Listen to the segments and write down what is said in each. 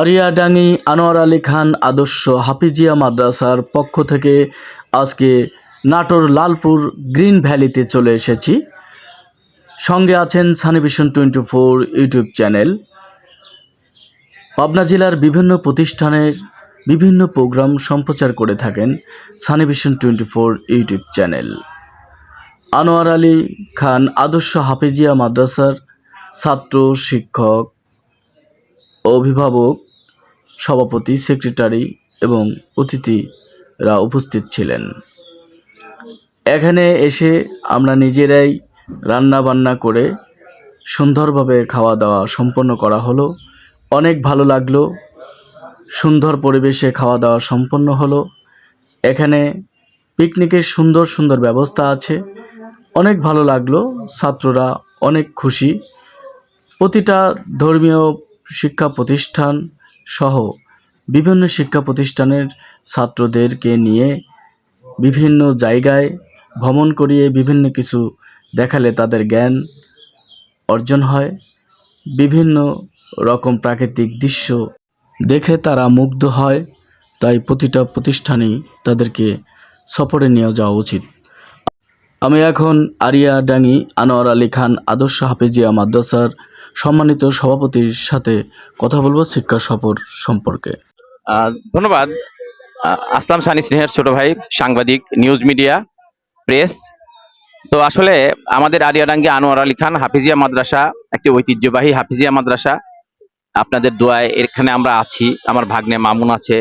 আরিয়াডাঙ্গি আনোয়ার আলী খান আদর্শ হাফিজিয়া মাদ্রাসার পক্ষ থেকে আজকে নাটোর লালপুর গ্রিন ভ্যালিতে চলে এসেছি। সঙ্গে আছেন সানিভিশন 24 ইউটিউব চ্যানেল। পাবনা জেলার বিভিন্ন প্রতিষ্ঠানের বিভিন্ন প্রোগ্রাম সম্প্রচার করে থাকেন সানিভিশন 24 ইউটিউব চ্যানেল। আনোয়ার আলী খান আদর্শ হাফিজিয়া মাদ্রাসার ছাত্র, শিক্ষক, অভিভাবক, সভাপতি, সেক্রেটারি এবং অতিথিরা উপস্থিত ছিলেন। এখানে এসে আমরা নিজেরাই রান্না বান্না করে সুন্দরভাবে খাওয়া দাওয়া সম্পন্ন করা হলো। অনেক ভালো লাগলো, সুন্দর পরিবেশে খাওয়া দাওয়া সম্পন্ন হলো। এখানে পিকনিকের সুন্দর সুন্দর ব্যবস্থা আছে, অনেক ভালো লাগলো। ছাত্ররা অনেক খুশি। প্রতিটা ধর্মীয় শিক্ষা প্রতিষ্ঠান সহ বিভিন্ন শিক্ষা প্রতিষ্ঠানের ছাত্রদেরকে নিয়ে বিভিন্ন জায়গায় ভ্রমণ করিয়ে বিভিন্ন কিছু দেখালে তাদের জ্ঞান অর্জন হয়। বিভিন্ন রকম প্রাকৃতিক দৃশ্য দেখে তারা মুগ্ধ হয়। তাই প্রতিটা প্রতিষ্ঠানেই তাদেরকে সফরে নিয়ে যাওয়া উচিত। আমি এখন আরিয়াডাঙ্গি আনোয়ার আলী খান আদর্শ হাফিজিয়া মাদ্রাসার সম্মানিত সভাপতির সাথে কথা বলবো শিক্ষা সফর সম্পর্কে। ধন্যবাদ। আসলাম সানি স্নেহের ছোট ভাই, সাংবাদিক, নিউজ মিডিয়া, প্রেস। তো আসলে আমাদের আরিয়াডাঙ্গি আনোয়ার আলী খান হাফিজিয়া মাদ্রাসা একটি ঐতিহ্যবাহী হাফিজিয়া মাদ্রাসা। আপনাদের দোয়ায় এখানে আমরা আছি। আমার ভাগ্নে মামুন আছে,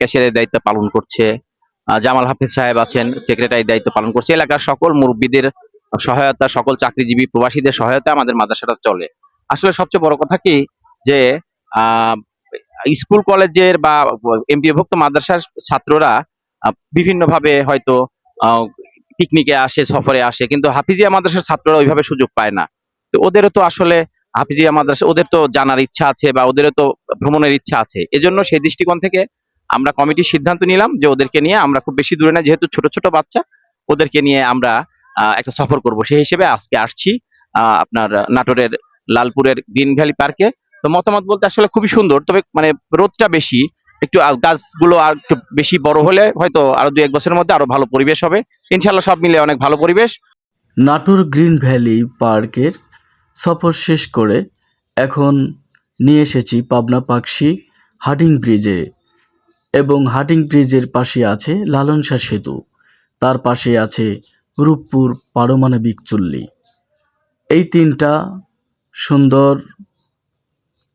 ক্যাশিয়ারের দায়িত্ব পালন করছে। জামাল হাফিজ সাহেব আছেন, সেক্রেটারির দায়িত্ব পালন করছে। এলাকার সকল মুরব্বীদের সহায়তা, সকল চাকরিজীবী প্রবাসীদের সহায়তা আমাদের মাদ্রাসাটা চলে। আসলে সবচেয়ে বড় কথা কি যে আহ স্কুল কলেজের বা এমপিওভুক্ত মাদ্রাসার ছাত্ররা বিভিন্নভাবে হয়তো পিকনিকে আসে, সফরে আসে, কিন্তু হাফিজিয়া মাদ্রাসার ছাত্ররা ওইভাবে সুযোগ পায় না। তো ওদেরও তো আসলে হাফিজিয়া মাদ্রাসা, ওদের তো জানার ইচ্ছা আছে বা ওদেরও তো ভ্রমণের ইচ্ছা আছে। এজন্য সেই দৃষ্টিকোণ থেকে আমরা কমিটির সিদ্ধান্ত নিলাম যে ওদেরকে নিয়ে আমরা খুব বেশি দূরে না, যেহেতু ছোট ছোট বাচ্চা, ওদেরকে নিয়ে আমরা একটা সফর করব। সেই হিসেবে আজকে আসছি আপনার নাটোরের লালপুরের গ্রিন ভ্যালি পার্কে। তো মতামত বলতে আসলে খুবই সুন্দর, তবে মানে রোদটা বেশি, একটু গাছগুলো আর একটু বেশি বড় হলে হয়তো আরো 2-1 বছরের মধ্যে আরো ভালো পরিবেশ হবে। ইনশাল্লাহ সব মিলে অনেক ভালো পরিবেশ। নাটোর গ্রিন ভ্যালি পার্কের সফর শেষ করে এখন নিয়ে এসেছি পাবনা পাকশি হার্ডিং ব্রিজে, এবং হার্ডিং ব্রিজের পাশে আছে লালন শাহ সেতু, তার পাশে আছে রূপপুর পারমাণবিক চুল্লি। এই তিনটা সুন্দর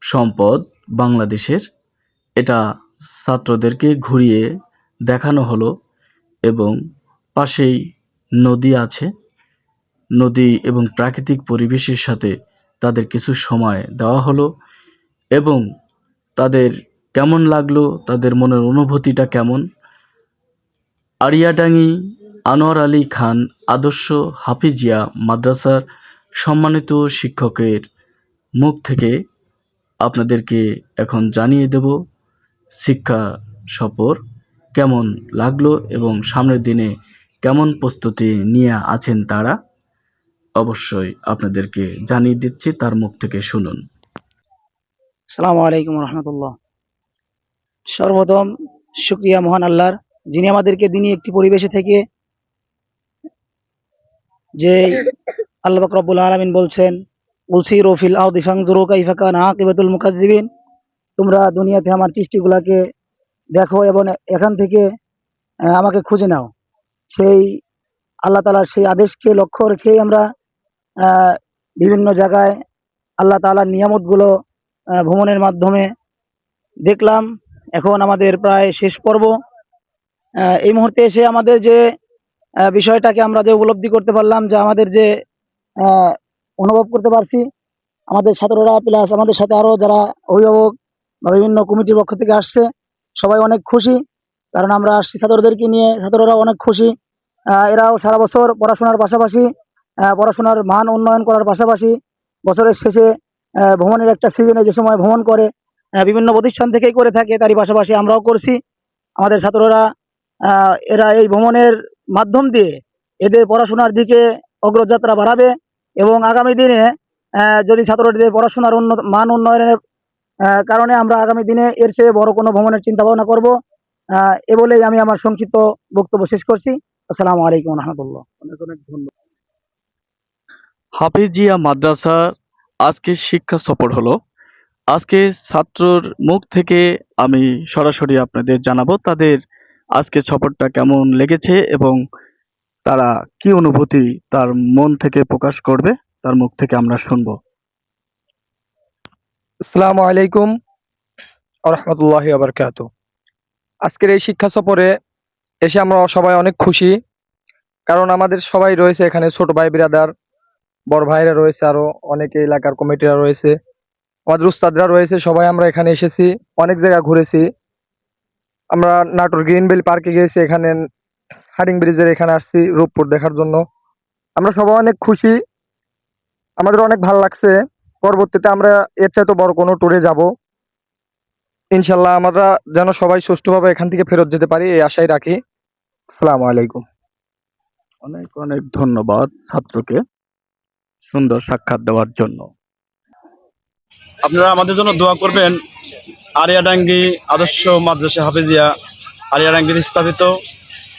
সম্পদ বাংলাদেশের। এটা ছাত্রদেরকে ঘুরিয়ে দেখানো হলো এবং পাশেই নদী আছে। নদী এবং প্রাকৃতিক পরিবেশের সাথে তাদের কিছু সময় দেওয়া হলো এবং তাদের কেমন লাগলো, তাদের মনের অনুভূতিটা কেমন। আরিয়াডাঙ্গি আনোয়ার আলী খান আদর্শ হাফিজিয়া মাদ্রাসার সম্মানিত শিক্ষকের মুখ থেকে আপনাদেরকে এখন জানিয়ে দেব শিক্ষা সফর কেমন লাগলো এবং সামনের দিনে কেমন প্রস্তুতি নিয়ে আছেন তারা। অবশ্যই আপনাদেরকে জানিয়ে দিচ্ছি, তার মুখ থেকে শুনুন। আসসালামু আলাইকুম রহমতুল্লাহ। সর্বপ্রথম শুকরিয়া মহান আল্লাহর, যিনি আমাদেরকে দিনী একটি পরিবেশে থেকে, যে আল্লাহ পাক রব্বুল আলামিন বলছেন, উলসিরু ফিল আরদি ফানজুরু কাইফা কানা আকিবাতুল মুকাজ্জিবিন, তোমরা দুনিয়াতে আমার সৃষ্টিগুলাকে দেখো এবং এখান থেকে আমাকে খুঁজে নাও। সেই আল্লাহ তাআলার সেই আদেশকে লক্ষ্য রেখেই আমরা বিভিন্ন জায়গায় আল্লাহ তাআলার নিয়ামতগুলো ভ্রমণের মাধ্যমে দেখলাম। এখন আমাদের প্রায় শেষ পর্ব। এই মুহূর্তে এসে আমাদের যে বিষয়টাকে আমরা যে উপলব্ধি করতে পারলাম, যে আমাদের যে অনুভব করতে পারছি, আমাদের ছাত্ররা প্লাস আমাদের সাথে আরো যারা অভিভাবক বা বিভিন্ন কমিটির পক্ষ থেকে আসছে, সবাই অনেক খুশি। কারণ আমরা আসছি ছাত্রদেরকে নিয়ে, ছাত্ররা অনেক খুশি। এরাও সারা বছর পড়াশোনার পাশাপাশি, পড়াশোনার মান উন্নয়ন করার পাশাপাশি বছরের শেষে ভ্রমণের একটা সিজনে যে সময় ভ্রমণ করে, বিভিন্ন প্রতিষ্ঠান থেকেই করে থাকে, তারই পাশাপাশি আমরাও করছি। আমাদের ছাত্ররা এরা এই ভ্রমণের মাধ্যম দিয়ে এদের পড়াশোনার দিকে অগ্রযাত্রা বাড়াবে এবং আগামী দিনে যদি ছাত্রদের পড়াশোনার মান উন্নয়নের কারণে আমরা আগামী দিনে এর চেয়ে বড় কোনো ভ্রমণের চিন্তা ভাবনা করবো। এ বলেই আমি আমার সংক্ষিপ্ত বক্তব্য শেষ করছি। আসসালামু আলাইকুম রহমতুল্লাহ। অনেক অনেক ধন্যবাদ। হাফিজিয়া মাদ্রাসা আজকে শিক্ষা সফর হলো। আজকে ছাত্রর মুখ থেকে আমি সরাসরি আপনাদের জানাবো তাদের আজকে সফরটা কেমন লেগেছে এবং তারা কি অনুভূতি তার মন থেকে প্রকাশ করবে তার মুখ থেকে আমরা শুনবো। আসসালামু আলাইকুম রহমতুল্লাহি আবরকাত। আজকের এই শিক্ষা সফরে এসে আমরা সবাই অনেক খুশি, কারণ আমাদের সবাই রয়েছে এখানে, ছোট ভাই বিরাদার, বড় ভাইরা রয়েছে, আরো অনেকে এলাকার কমিটিরা রয়েছে, আমাদের উস্তাদরা রয়েছে, সবাই আমরা এখানে এসেছি। অনেক জায়গা ঘুরেছি আমরা। নাটোর গ্রিনবেল পার্কে গিয়েছি, এখানে হাডিং ব্রিজের এখানে আসছি রূপপুর দেখার জন্য। আমরা সবাই অনেক খুশি, আমাদের অনেক ভালো লাগছে। পরবর্তীতে আমরা এর চাইতে বড় কোনো ট্যুরে যাব ইনশাল্লাহ। আমরা যেন সবাই সুষ্ঠুভাবে এখান থেকে ফেরত যেতে পারি এই আশাই রাখি। আসসালামু আলাইকুম। অনেক অনেক ধন্যবাদ ছাত্রকে সুন্দর সাক্ষাৎ দেওয়ার জন্য। আপনারা আমাদের জন্য দোয়া করবেন। আরিয়াডাঙ্গি আদর্শ মাদ্রাসা হাফেজিয়া আরিয়াডাঙ্গির স্থাপিত,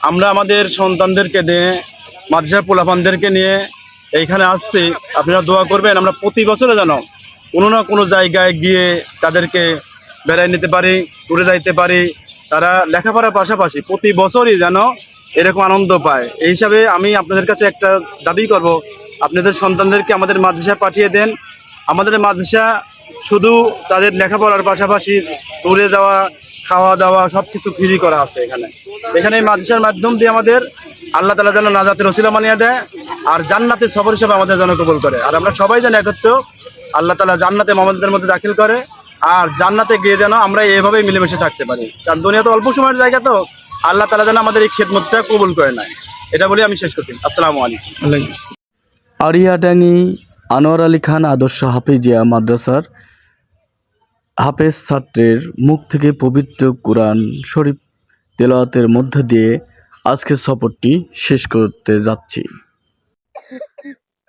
আমরা আমাদের সন্তানদেরকে নিয়ে, মাদ্রাসার পোলাপানদেরকে নিয়ে এইখানে আসছি। আপনারা দোয়া করবেন আমরা প্রতি বছরে যেন কোনো না কোনো জায়গায় গিয়ে তাদেরকে বেড়ায় নিতে পারি, ঘুরে যাইতে পারি। তারা লেখাপড়ার পাশাপাশি প্রতি বছরই যেন এরকম আনন্দ পায়। এই হিসাবে আমি আপনাদের কাছে একটা দাবি করব, আপনাদের সন্তানদেরকে আমাদের মাদ্রাসায় পাঠিয়ে দেন। আমাদের মাদ্রাসা শুধু তাদের লেখাপড়ার পাশাপাশি ট্যুরে যাওয়া, খাওয়া দাওয়া সব কিছু ফ্রি করা আছে এখানে। এখানে এই মাদ্রাসার মাধ্যম দিয়ে আমাদের আল্লাহ তাআলা যেন নাজাতের ওসিলা বানিয়ে দেয় আর জান্নাতের সফর হিসাবে আমাদের যেন কবুল করে। আর আমরা সবাই যেন একত্র আল্লাহ তাআলা জান্নাতে আমাদের মধ্যে দাখিল করে, আর জান্নাতে গিয়ে যেন আমরা এভাবেই মিলেমিশে থাকতে পারি। কারণ দুনিয়া তো অল্প সময়ের জায়গা, তো আল্লাহ তাআলা যেন আমাদের এই খেদমতটা কবুল করে নেয়, এটা বলে আমি শেষ করছি। আসসালামু আলাইকুম। আরিয়াডাঙ্গি আনোয়ার আলী খান আদর্শ হাফেজিয়া মাদ্রাসার হাফেজ ছাত্রের মুখ থেকে পবিত্র কুরআন শরীফ তেলাওয়াতের মধ্য দিয়ে আজকের সফরটি শেষ করতে যাচ্ছি।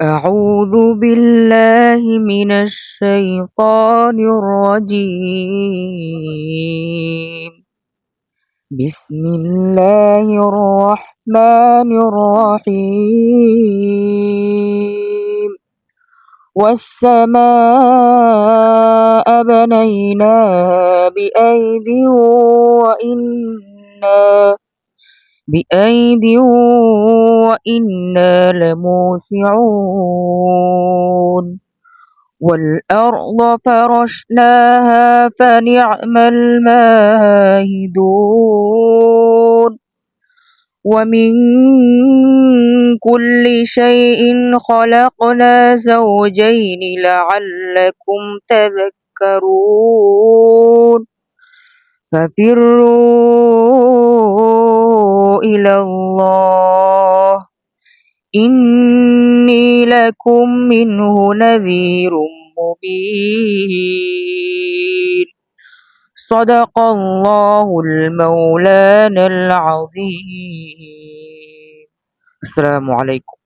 أعوذ بالله من الشيطان الرجيم. بسم الله الرحمن الرحيم. والسماء بنيناها بأيد وإنا لموسعون. والأرض فرشناها فنعم الماهدون. ومن كل شيء خلقنا زوجين لعلكم تذكرون. ففروا إلى الله إني لكم منه نذير مبين. صدق الله المولانا العظيم. السلام عليكم.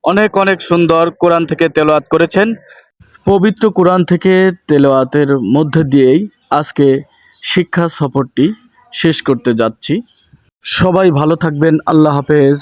অনেক অনেক সুন্দর কোরআন থেকে তেলাওয়াত করেছেন। পবিত্র কোরআন থেকে তেলাওয়াতের মধ্য দিয়েই আজকে শিক্ষা সফরটি শেষ করতে যাচ্ছি। সবাই ভালো থাকবেন। আল্লাহ হাফেজ।